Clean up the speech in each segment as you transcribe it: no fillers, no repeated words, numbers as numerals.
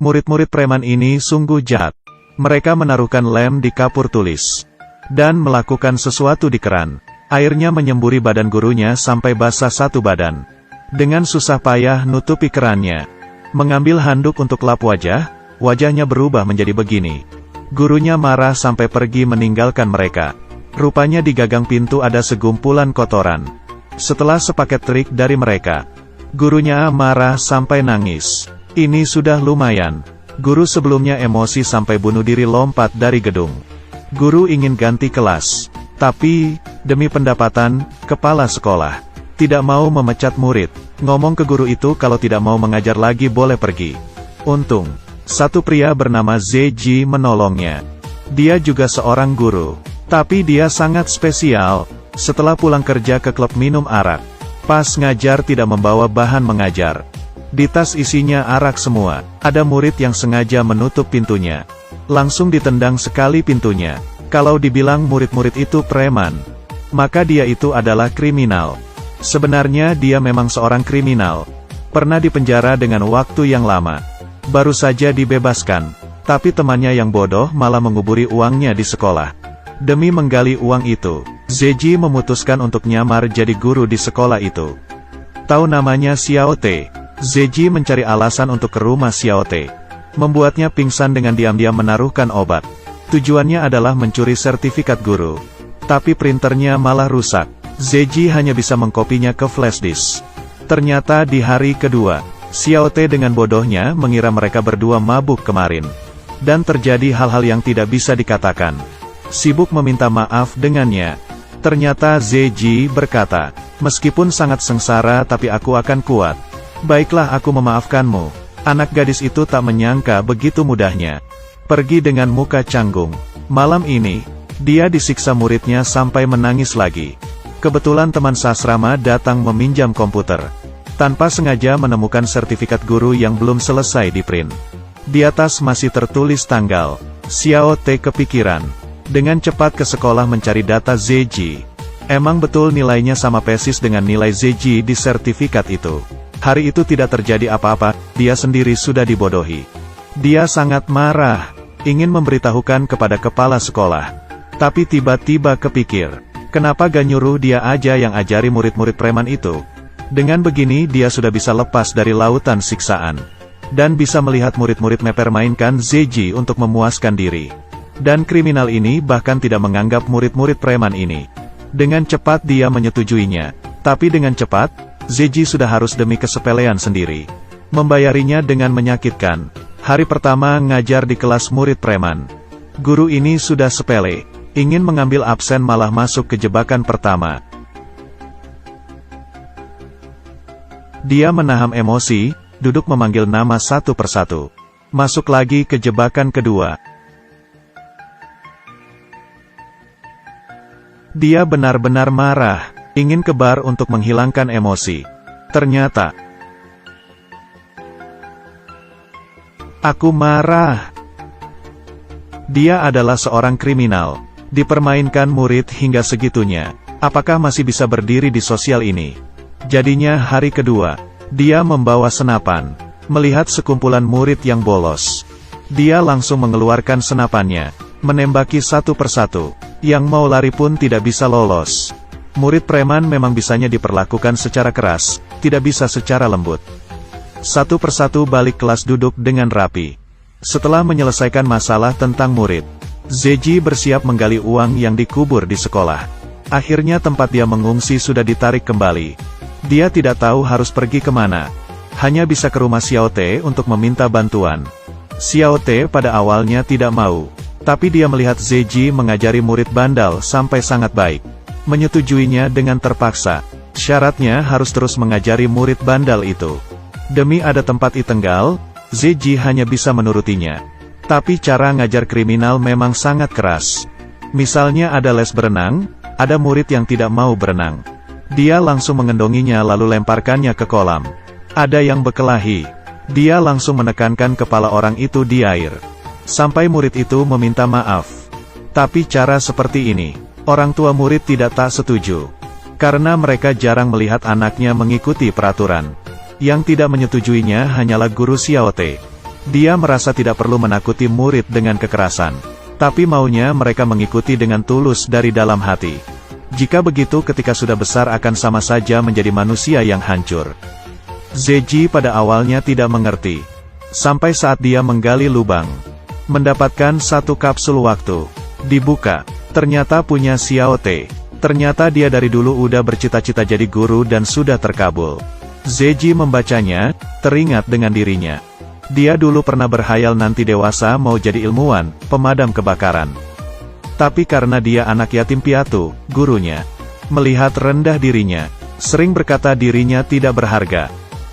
Murid-murid preman ini sungguh jahat. Mereka menaruhkan lem di kapur tulis. Dan melakukan sesuatu di keran. Airnya menyemburi badan gurunya sampai basah satu badan. Dengan susah payah nutupi kerannya. Mengambil handuk untuk lap wajah, wajahnya berubah menjadi begini. Gurunya marah sampai pergi meninggalkan mereka. Rupanya di gagang pintu ada segumpulan kotoran. Setelah sepaket trik dari mereka, gurunya marah sampai nangis. Ini sudah lumayan. Guru sebelumnya emosi sampai bunuh diri lompat dari gedung. Guru ingin ganti kelas. Tapi, demi pendapatan, kepala sekolah tidak mau memecat murid. Ngomong ke guru itu kalau tidak mau mengajar lagi boleh pergi. Untung, satu pria bernama ZJ menolongnya. Dia juga seorang guru. Tapi dia sangat spesial. Setelah pulang kerja ke klub minum arak. Pas ngajar tidak membawa bahan mengajar. Di tas isinya arak semua. Ada murid yang sengaja menutup pintunya. Langsung ditendang sekali pintunya. Kalau dibilang murid-murid itu preman, maka dia itu adalah kriminal. Sebenarnya dia memang seorang kriminal. Pernah dipenjara dengan waktu yang lama. Baru saja dibebaskan. Tapi temannya yang bodoh malah menguburi uangnya di sekolah. Demi menggali uang itu, ZJ memutuskan untuk nyamar jadi guru di sekolah itu. Tahu namanya Xiao Te. ZJ mencari alasan untuk ke rumah Xiao Te. Membuatnya pingsan dengan diam-diam menaruhkan obat. Tujuannya adalah mencuri sertifikat guru. Tapi printernya malah rusak. ZJ hanya bisa mengkopinya ke flash disk. Ternyata di hari kedua, Xiao Te dengan bodohnya mengira mereka berdua mabuk kemarin. Dan terjadi hal-hal yang tidak bisa dikatakan. Sibuk meminta maaf dengannya. Ternyata ZJ berkata, meskipun sangat sengsara tapi aku akan kuat. Baiklah aku memaafkanmu. Anak gadis itu tak menyangka begitu mudahnya. Pergi dengan muka canggung. Malam ini, dia disiksa muridnya sampai menangis lagi. Kebetulan teman sasrama datang meminjam komputer. Tanpa sengaja menemukan sertifikat guru yang belum selesai di-print. Di atas masih tertulis tanggal. Xiao Te kepikiran. Dengan cepat ke sekolah mencari data ZJ. Emang betul nilainya sama persis dengan nilai ZJ di sertifikat itu. Hari itu tidak terjadi apa-apa, dia sendiri sudah dibodohi. Dia sangat marah, ingin memberitahukan kepada kepala sekolah. Tapi tiba-tiba kepikir, kenapa gak nyuruh dia aja yang ajari murid-murid preman itu? Dengan begini dia sudah bisa lepas dari lautan siksaan. Dan bisa melihat murid-murid mempermainkan ZJ untuk memuaskan diri. Dan kriminal ini bahkan tidak menganggap murid-murid preman ini. Dengan cepat dia menyetujuinya. Tapi dengan cepat, ZJ sudah harus demi kesepelean sendiri. Membayarinya dengan menyakitkan. Hari pertama ngajar di kelas murid preman. Guru ini sudah sepele. Ingin mengambil absen malah masuk ke jebakan pertama. Dia menahan emosi, duduk memanggil nama satu persatu. Masuk lagi ke jebakan kedua. Dia benar-benar marah. Ingin ke bar untuk menghilangkan emosi. Ternyata, aku marah. Dia adalah seorang kriminal. Dipermainkan murid hingga segitunya. Apakah masih bisa berdiri di sosial ini? Jadinya hari kedua, dia membawa senapan. Melihat sekumpulan murid yang bolos. Dia langsung mengeluarkan senapannya. Menembaki satu persatu. Yang mau lari pun tidak bisa lolos. Murid preman memang bisanya diperlakukan secara keras, tidak bisa secara lembut. Satu persatu balik kelas duduk dengan rapi. Setelah menyelesaikan masalah tentang murid, ZJ bersiap menggali uang yang dikubur di sekolah. Akhirnya tempat dia mengungsi sudah ditarik kembali. Dia tidak tahu harus pergi kemana. Hanya bisa ke rumah Xiao Te untuk meminta bantuan. Xiao Te pada awalnya tidak mau. Tapi dia melihat ZJ mengajari murid bandal sampai sangat baik. Menyetujuinya dengan terpaksa. Syaratnya harus terus mengajari murid bandal itu. Demi ada tempat itenggal, ZJ hanya bisa menurutinya. Tapi cara ngajar kriminal memang sangat keras. Misalnya ada les berenang, ada murid yang tidak mau berenang. Dia langsung mengendonginya lalu lemparkannya ke kolam. Ada yang berkelahi. Dia langsung menekankan kepala orang itu di air. Sampai murid itu meminta maaf. Tapi cara seperti ini, orang tua murid tak setuju. Karena mereka jarang melihat anaknya mengikuti peraturan. Yang tidak menyetujuinya hanyalah guru Xiao Te. Dia merasa tidak perlu menakuti murid dengan kekerasan. Tapi maunya mereka mengikuti dengan tulus dari dalam hati. Jika begitu ketika sudah besar akan sama saja menjadi manusia yang hancur. Zeji pada awalnya tidak mengerti. Sampai saat dia menggali lubang. Mendapatkan satu kapsul waktu. Dibuka. Ternyata punya Xiao Te. Ternyata dia dari dulu udah bercita-cita jadi guru dan sudah terkabul. Zeji membacanya, teringat dengan dirinya. Dia dulu pernah berhayal nanti dewasa mau jadi ilmuwan, pemadam kebakaran. Tapi karena dia anak yatim piatu, gurunya melihat rendah dirinya, sering berkata dirinya tidak berharga.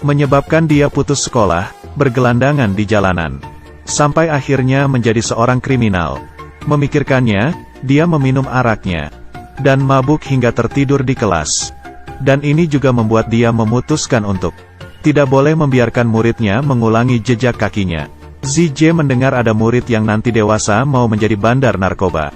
Menyebabkan dia putus sekolah, bergelandangan di jalanan. Sampai akhirnya menjadi seorang kriminal. Memikirkannya, dia meminum araknya. Dan mabuk hingga tertidur di kelas. Dan ini juga membuat dia memutuskan untuk tidak boleh membiarkan muridnya mengulangi jejak kakinya. Zije mendengar ada murid yang nanti dewasa mau menjadi bandar narkoba.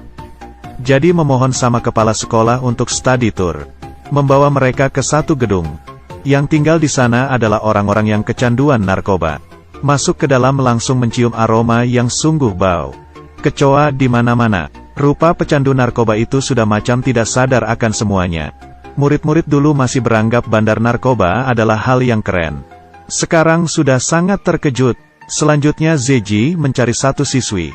Jadi memohon sama kepala sekolah untuk study tour. Membawa mereka ke satu gedung. Yang tinggal di sana adalah orang-orang yang kecanduan narkoba. Masuk ke dalam langsung mencium aroma yang sungguh bau. Kecoa di mana-mana. Rupa pecandu narkoba itu sudah macam tidak sadar akan semuanya. Murid-murid dulu masih beranggap bandar narkoba adalah hal yang keren. Sekarang sudah sangat terkejut. Selanjutnya Zeji mencari satu siswi.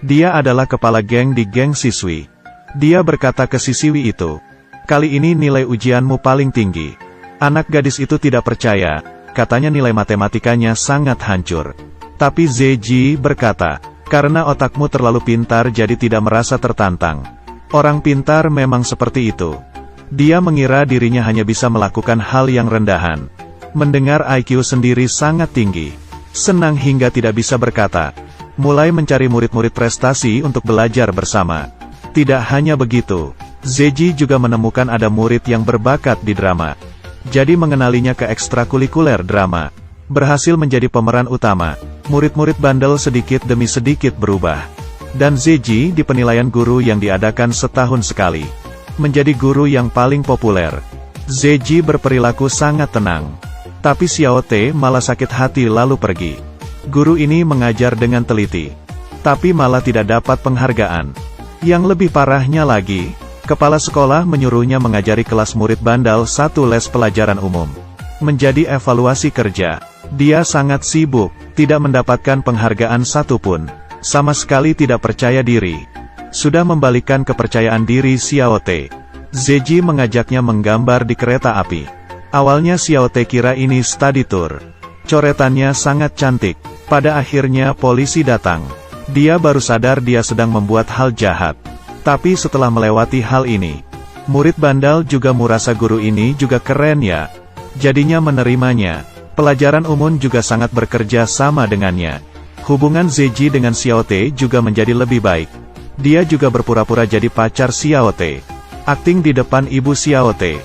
Dia adalah kepala geng di geng siswi. Dia berkata ke siswi itu, "Kali ini nilai ujianmu paling tinggi." Anak gadis itu tidak percaya, katanya nilai matematikanya sangat hancur. Tapi Zeji berkata, "Karena otakmu terlalu pintar jadi tidak merasa tertantang." Orang pintar memang seperti itu. Dia mengira dirinya hanya bisa melakukan hal yang rendahan. Mendengar IQ sendiri sangat tinggi. Senang hingga tidak bisa berkata. Mulai mencari murid-murid prestasi untuk belajar bersama. Tidak hanya begitu, Zeji juga menemukan ada murid yang berbakat di drama. Jadi mengenalinya ke ekstrakurikuler drama. Berhasil menjadi pemeran utama. Murid-murid bandel sedikit demi sedikit berubah. Dan Zeji di penilaian guru yang diadakan setahun sekali. Menjadi guru yang paling populer. Zeji berperilaku sangat tenang. Tapi Xiao Te malah sakit hati lalu pergi. Guru ini mengajar dengan teliti. Tapi malah tidak dapat penghargaan. Yang lebih parahnya lagi, kepala sekolah menyuruhnya mengajari kelas murid bandal satu les pelajaran umum. Menjadi evaluasi kerja. Dia sangat sibuk, tidak mendapatkan penghargaan satupun. Sama sekali tidak percaya diri. Sudah membalikkan kepercayaan diri Xiao Te. Zeji mengajaknya menggambar di kereta api. Awalnya Xiao Te kira ini study tour. Coretannya sangat cantik. Pada akhirnya polisi datang. Dia baru sadar dia sedang membuat hal jahat. Tapi setelah melewati hal ini, murid bandal juga merasa guru ini juga keren ya. Jadinya menerimanya. Pelajaran umum juga sangat bekerja sama dengannya. Hubungan Zeji dengan Xiao Te juga menjadi lebih baik. Dia juga berpura-pura jadi pacar Xiao Te. Akting di depan ibu Xiao Te.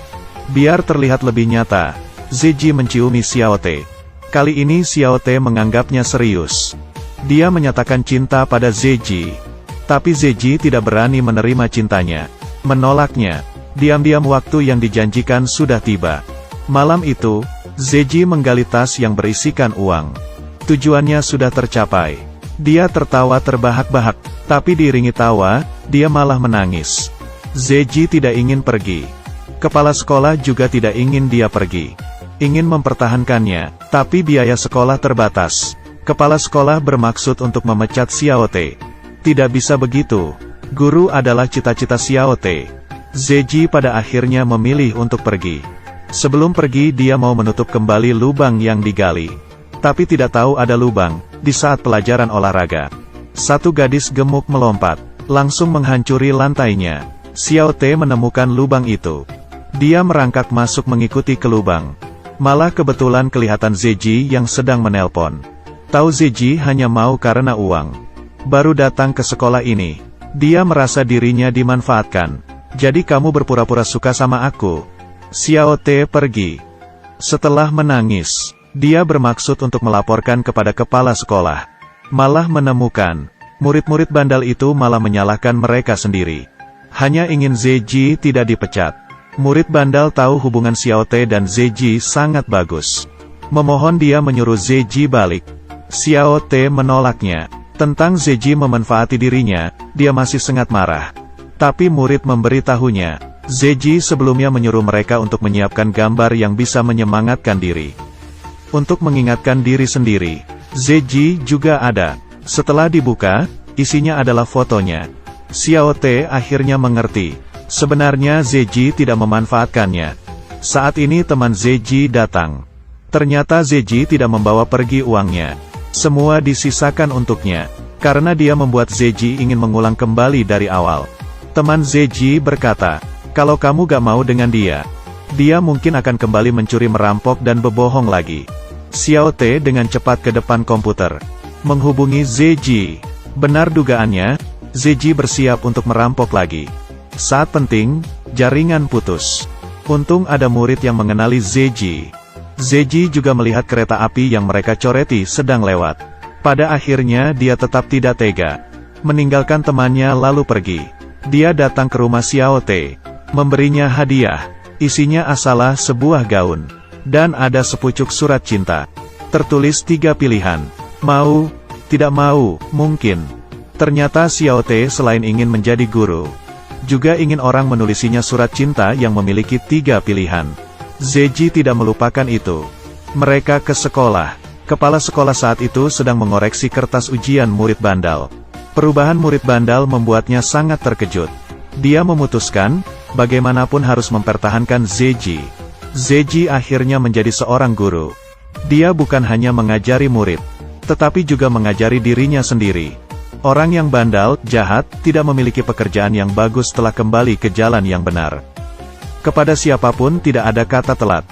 Biar terlihat lebih nyata, Zeji menciumi Xiao Te. Kali ini Xiao Te menganggapnya serius. Dia menyatakan cinta pada Zeji. Tapi Zeji tidak berani menerima cintanya. Menolaknya. Diam-diam waktu yang dijanjikan sudah tiba. Malam itu, Zeji menggali tas yang berisikan uang. Tujuannya sudah tercapai. Dia tertawa terbahak-bahak. Tapi diiringi tawa, dia malah menangis. Zeji tidak ingin pergi. Kepala sekolah juga tidak ingin dia pergi. Ingin mempertahankannya, tapi biaya sekolah terbatas. Kepala sekolah bermaksud untuk memecat Xiao Te. Tidak bisa begitu. Guru adalah cita-cita Xiao Te. Zeji pada akhirnya memilih untuk pergi. Sebelum pergi dia mau menutup kembali lubang yang digali. Tapi tidak tahu ada lubang, di saat pelajaran olahraga. Satu gadis gemuk melompat, langsung menghancuri lantainya. Xiao Te menemukan lubang itu. Dia merangkak masuk mengikuti ke lubang. Malah kebetulan kelihatan Zeji yang sedang menelpon. Tahu Zeji hanya mau karena uang. Baru datang ke sekolah ini. Dia merasa dirinya dimanfaatkan. Jadi kamu berpura-pura suka sama aku. Xiao Te pergi. Setelah menangis, dia bermaksud untuk melaporkan kepada kepala sekolah. Malah menemukan, murid-murid bandal itu malah menyalahkan mereka sendiri. Hanya ingin Zeji tidak dipecat. Murid bandal tahu hubungan Xiao Te dan Zeji sangat bagus. Memohon dia menyuruh Zeji balik. Xiao Te menolaknya. Tentang Zeji memanfaati dirinya, dia masih sangat marah. Tapi murid memberitahunya, Zeji sebelumnya menyuruh mereka untuk menyiapkan gambar yang bisa menyemangatkan diri. Untuk mengingatkan diri sendiri, Zeji juga ada. Setelah dibuka, isinya adalah fotonya. Xiao Te akhirnya mengerti. Sebenarnya Zeji tidak memanfaatkannya. Saat ini teman Zeji datang. Ternyata Zeji tidak membawa pergi uangnya. Semua disisakan untuknya, karena dia membuat Zeji ingin mengulang kembali dari awal. Teman Zeji berkata, kalau kamu gak mau dengan dia mungkin akan kembali mencuri, merampok dan berbohong lagi. Xiao Te dengan cepat ke depan komputer, menghubungi Zeji. Benar dugaannya, Zeji bersiap untuk merampok lagi. Saat penting, jaringan putus. Untung ada murid yang mengenali Zeji. Zeji juga melihat kereta api yang mereka coreti sedang lewat. Pada akhirnya dia tetap tidak tega, meninggalkan temannya lalu pergi. Dia datang ke rumah Xiao Te, memberinya hadiah. Isinya asalah sebuah gaun, dan ada sepucuk surat cinta. Tertulis 3 pilihan, mau, tidak mau, mungkin. Ternyata Xiao Te selain ingin menjadi guru, juga ingin orang menulisinya surat cinta yang memiliki 3 pilihan. Zeji tidak melupakan itu. Mereka ke sekolah. Kepala sekolah saat itu sedang mengoreksi kertas ujian murid bandal. Perubahan murid bandal membuatnya sangat terkejut. Dia memutuskan, bagaimanapun harus mempertahankan Zeji. Zeji akhirnya menjadi seorang guru. Dia bukan hanya mengajari murid, tetapi juga mengajari dirinya sendiri. Orang yang bandal, jahat, tidak memiliki pekerjaan yang bagus setelah kembali ke jalan yang benar. Kepada siapapun tidak ada kata telat.